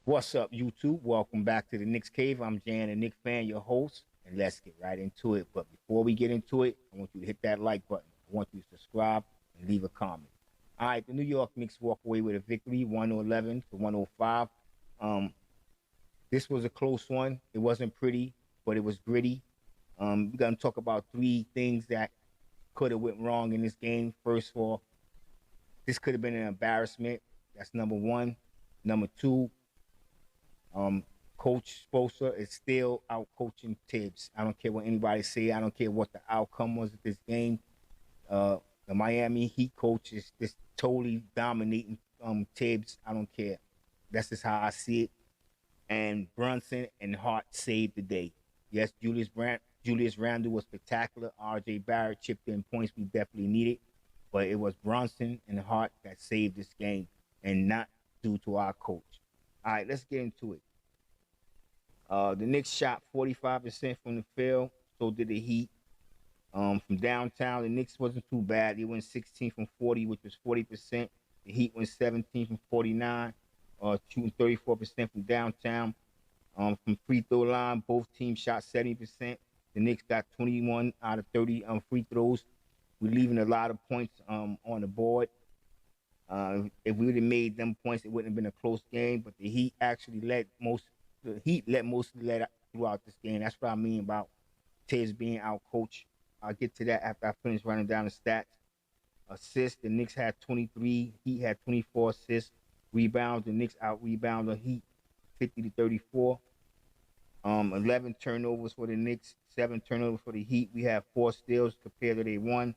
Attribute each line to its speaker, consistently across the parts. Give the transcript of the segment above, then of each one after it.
Speaker 1: What's up, YouTube? Welcome back to the Knicks Cave. I'm Jan, a Knicks fan, your host, and let's get right into it. But before we get into it, I want you to hit that like button. I want you to subscribe and leave a comment. All right, the New York Knicks walk away with a victory, 111 to 105. Um, this was a close one. It wasn't pretty, but it was gritty. We're gonna talk about three things that could have went wrong in this game. First of all, this could have been an embarrassment. That's number one. Number two, Um, Coach Spoelstra is still out coaching Tibbs. I don't care what anybody say. I don't care what the outcome was of this game. Uh, the Miami Heat coach is just totally dominating Tibbs. I don't care. That's just how I see it. And Brunson and Hart saved the day. Yes, Julius Randle was spectacular. R.J. Barrett chipped in points we definitely needed, but it was Brunson and Hart that saved this game, and not due to our coach. All right, let's get into it. The Knicks shot 45% from the field. So did the Heat. From downtown, the Knicks wasn't too bad. They went 16 from 40, which was 40%. The Heat went 17 from 49, shooting 34% from downtown. From free throw line, both teams shot 70%. The Knicks got 21 out of 30 free throws. We're leaving a lot of points on the board. If we would have made them points, it wouldn't have been a close game. But the Heat actually let most. The Heat let most of the lead throughout this game. That's what I mean about Tibbs being out coach. I'll get to that after I finish running down the stats. Assists, the Knicks had 23. Heat had 24 assists. Rebounds, the Knicks out rebound the Heat 50 to 34. 11 turnovers for the Knicks, 7 turnovers for the Heat. We have 4 steals compared to they 1,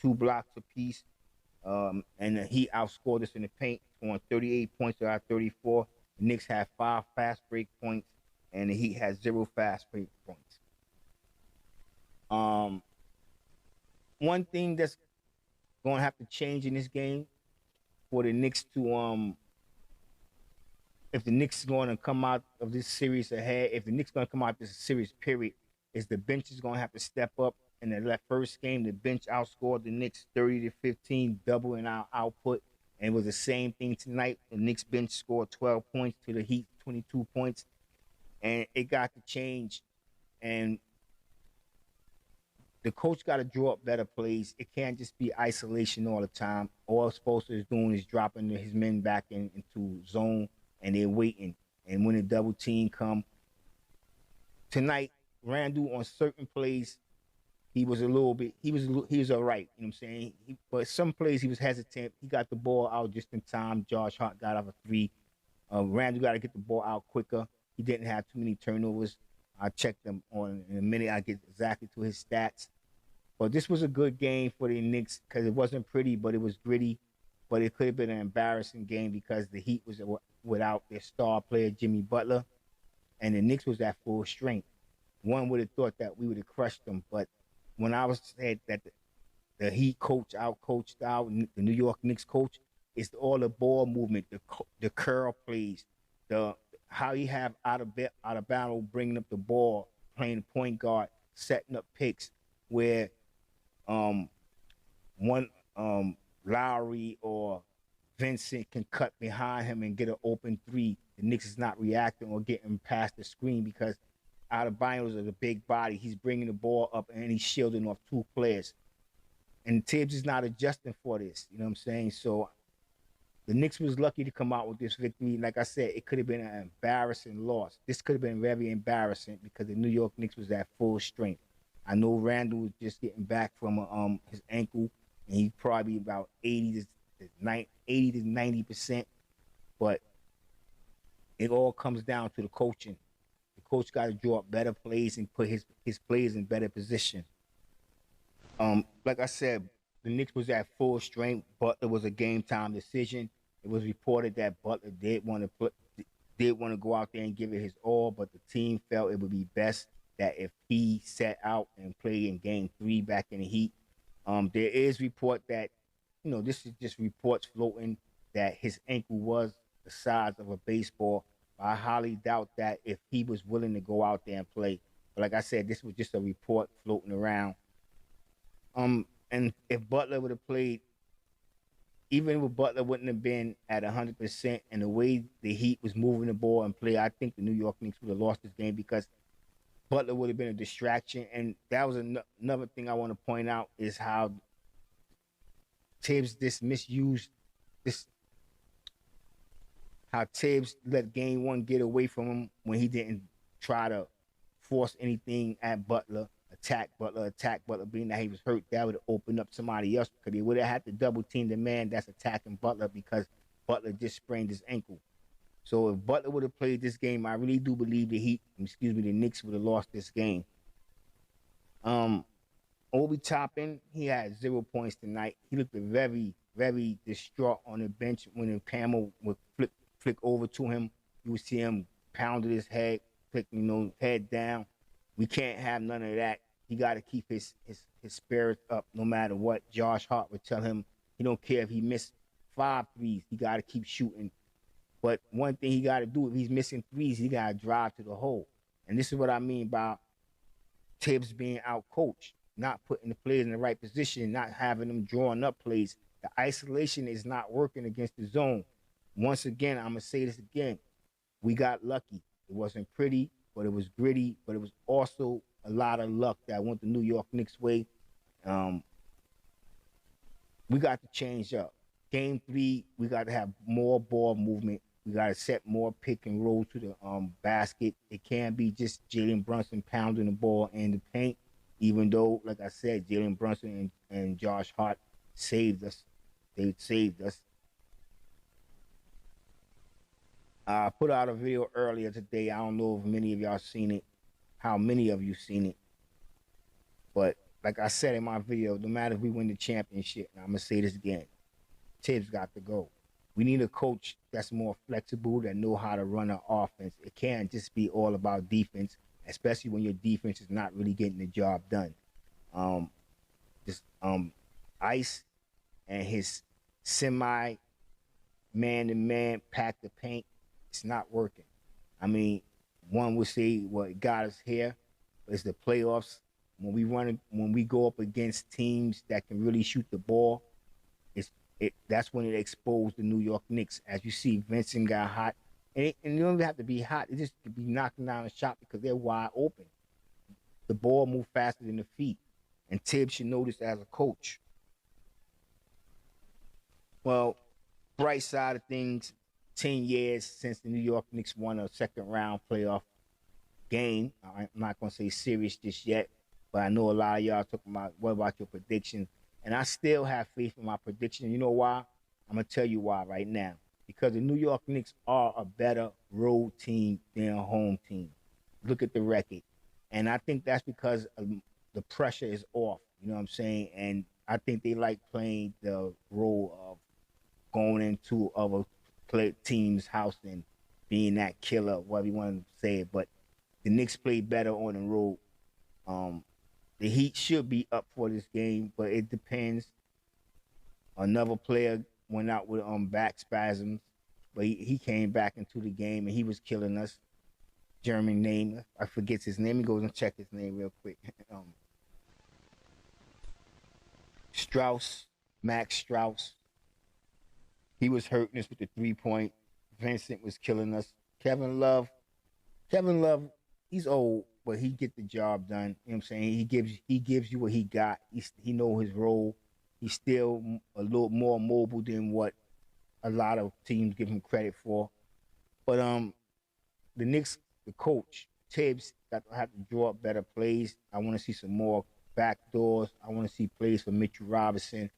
Speaker 1: 2 blocks apiece. And the Heat outscored us in the paint, scoring 38 points to our 34. The Knicks had 5 fast break points, and the Heat had 0 fast break points. One thing that's going to have to change in this game for the Knicks to if the Knicks is going to come out of this series ahead, if the Knicks going to come out of this series period, is the bench is going to have to step up. In the first game, the bench outscored the Knicks 30 to 15, doubling our output. And it was the same thing tonight. The Knicks bench scored 12 points to the Heat 22 points. And it got to change. And the coach got to draw up better plays. It can't just be isolation all the time. All Spoelstra is doing is dropping his men back into zone, and they're waiting. And when the double team come, tonight, Randle on certain plays, he was a little bit, he was all right, you know what I'm saying? But some plays he was hesitant. He got the ball out just in time. Josh Hart got off a 3. Randle got to get the ball out quicker. He didn't have too many turnovers. I'll check them on in a minute. I'll get exactly to his stats. But this was a good game for the Knicks because it wasn't pretty, but it was gritty. But it could have been an embarrassing game because the Heat was without their star player, Jimmy Butler, and the Knicks was at full strength. One would have thought that we would have crushed them, but when I was said that the Heat coach out-coached out, the New York Knicks coach, it's all the ball movement, the curl plays, the how you have out of battle bringing up the ball, playing point guard, setting up picks where one Lowry or Vincent can cut behind him and get an open 3. The Knicks is not reacting or getting past the screen because Adebayo's is a big body. He's bringing the ball up and he's shielding off 2 players. And Tibbs is not adjusting for this. You know what I'm saying? So the Knicks was lucky to come out with this victory. Like I said, it could have been an embarrassing loss. This could have been very embarrassing because the New York Knicks was at full strength. I know Randle was just getting back from his ankle, and he's probably about 80 to 90%. But it all comes down to the coaching. The coach got to draw up better plays and put his players in better position. Like I said, the Knicks was at full strength. Butler was a game time decision. It was reported that Butler did want to go out there and give it his all, but the team felt it would be best that if he sat out and played in Game 3 back in the Heat. There is report that, this is just reports floating that his ankle was the size of a baseball. I highly doubt that if he was willing to go out there and play. But like I said, this was just a report floating around. And if Butler would have played, even if Butler wouldn't have been at 100%, and the way the Heat was moving the ball and play, I think the New York Knicks would have lost this game because Butler would have been a distraction. And that was another thing I want to point out is how Tibbs this misused this, how Tibbs let game one get away from him when he didn't try to force anything at Butler, attack Butler, being that he was hurt. That would have opened up somebody else because he would have had to double team the man that's attacking Butler because Butler just sprained his ankle. So if Butler would have played this game, I really do believe the Knicks would have lost this game. Obi Toppin, he had 0 points tonight. He looked very, very distraught on the bench when the camera would flick over to him. You would see him pounding his head, head down. We can't have none of that. He got to keep his spirits up no matter what. Josh Hart would tell him he don't care if he missed 5 threes. He got to keep shooting. But one thing he got to do, if he's missing threes, he got to drive to the hole. And this is what I mean by Tibbs being out coached, not putting the players in the right position, not having them drawing up plays. The isolation is not working against the zone. Once again, I'm going to say this again. We got lucky. It wasn't pretty, but it was gritty, but it was also a lot of luck that went the New York Knicks' way. We got to change up. Game 3, we got to have more ball movement. We got to set more pick and roll to the basket. It can't be just Jalen Brunson pounding the ball in the paint, even though, like I said, Jalen Brunson and Josh Hart saved us. They saved us. I put out a video earlier today. I don't know if many of y'all seen it, how many of you seen it. But like I said in my video, no matter if we win the championship, and I'm going to say this again, Tibbs got to go. We need a coach that's more flexible, that know how to run an offense. It can't just be all about defense, especially when your defense is not really getting the job done. Ice and his semi man-to-man pack the paint, it's not working. I mean, one would say what got us here is the playoffs. When we go up against teams that can really shoot the ball, that's when it exposed the New York Knicks. As you see, Vincent got hot. And you don't even have to be hot. It just could be knocking down a shot because they're wide open. The ball moves faster than the feet. And Tibbs should know this as a coach. Well, bright side of things, 10 years since the New York Knicks won a second-round playoff game. I'm not going to say serious just yet, but I know a lot of y'all talking about, what about your predictions? And I still have faith in my prediction. You know why? I'm going to tell you why right now. Because the New York Knicks are a better road team than a home team. Look at the record. And I think that's because the pressure is off. You know what I'm saying? And I think they like playing the role of going into other team's house and being that killer, whatever you want to say. But the Knicks play better on the road. The Heat should be up for this game, but it depends. Another player went out with back spasms, but he came back into the game and he was killing us. German name, I forget his name. He goes and check his name real quick. Max Strauss. He was hurting us with the 3-point. Vincent was killing us. Kevin Love, he's old, but he get the job done. You know what I'm saying? He gives you what he got. He know his role. He's still a little more mobile than what a lot of teams give him credit for. But the Knicks, the coach, Tibbs, got to have to draw up better plays. I want to see some more back doors. I want to see plays for Mitchell Robinson.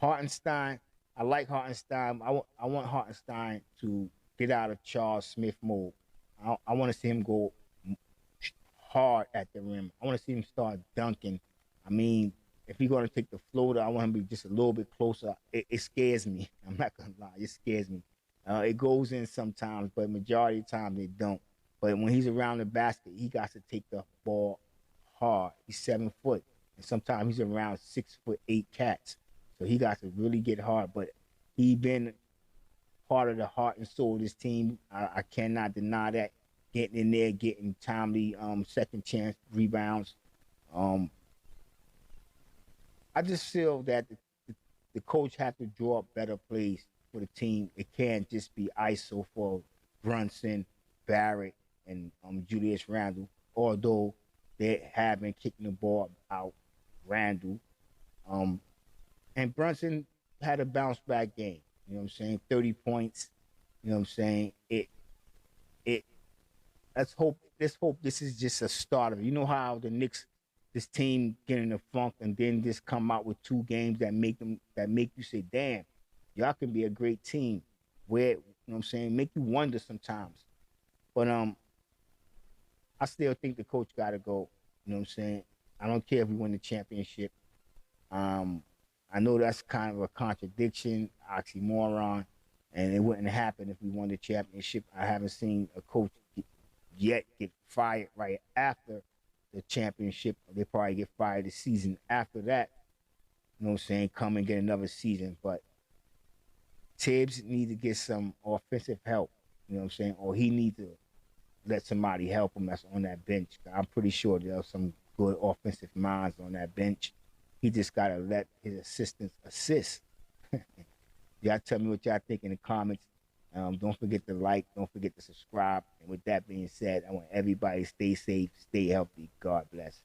Speaker 1: Hartenstein, I like Hartenstein. I want Hartenstein to get out of Charles Smith mode. I want to see him go hard at the rim. I want to see him start dunking. I mean, if he's going to take the floater, I want him to be just a little bit closer. It scares me. I'm not going to lie. It scares me. It goes in sometimes, but majority of the time they don't. But when he's around the basket, he got to take the ball hard. He's 7 foot. And sometimes he's around 6'8" cats. So he got to really get hard. But he been part of the heart and soul of this team. I cannot deny that. Getting in there, getting timely second chance rebounds. I just feel that the coach has to draw up better plays for the team. It can't just be ISO for Brunson, Barrett, and Julius Randle. Although they have been kicking the ball out, Randle. Um, and Brunson had a bounce back game. You know what I'm saying? 30 points. You know what I'm saying? It let's hope this is just a starter. You know how the Knicks, this team get in a funk and then just come out with 2 games that make you say, damn, y'all can be a great team. Where you know what I'm saying, make you wonder sometimes. But I still think the coach gotta go. You know what I'm saying? I don't care if we win the championship. Um, I know that's kind of a contradiction, oxymoron, and it wouldn't happen if we won the championship. I haven't seen a coach yet get fired right after the championship. They probably get fired the season after that. You know what I'm saying? Come and get another season. But Tibbs need to get some offensive help. You know what I'm saying? Or he needs to let somebody help him that's on that bench. I'm pretty sure there's some good offensive minds on that bench. He just gotta let his assistants assist. Y'all tell me what y'all think in the comments. Don't forget to like, don't forget to subscribe. And with that being said, I want everybody to stay safe, stay healthy. God bless.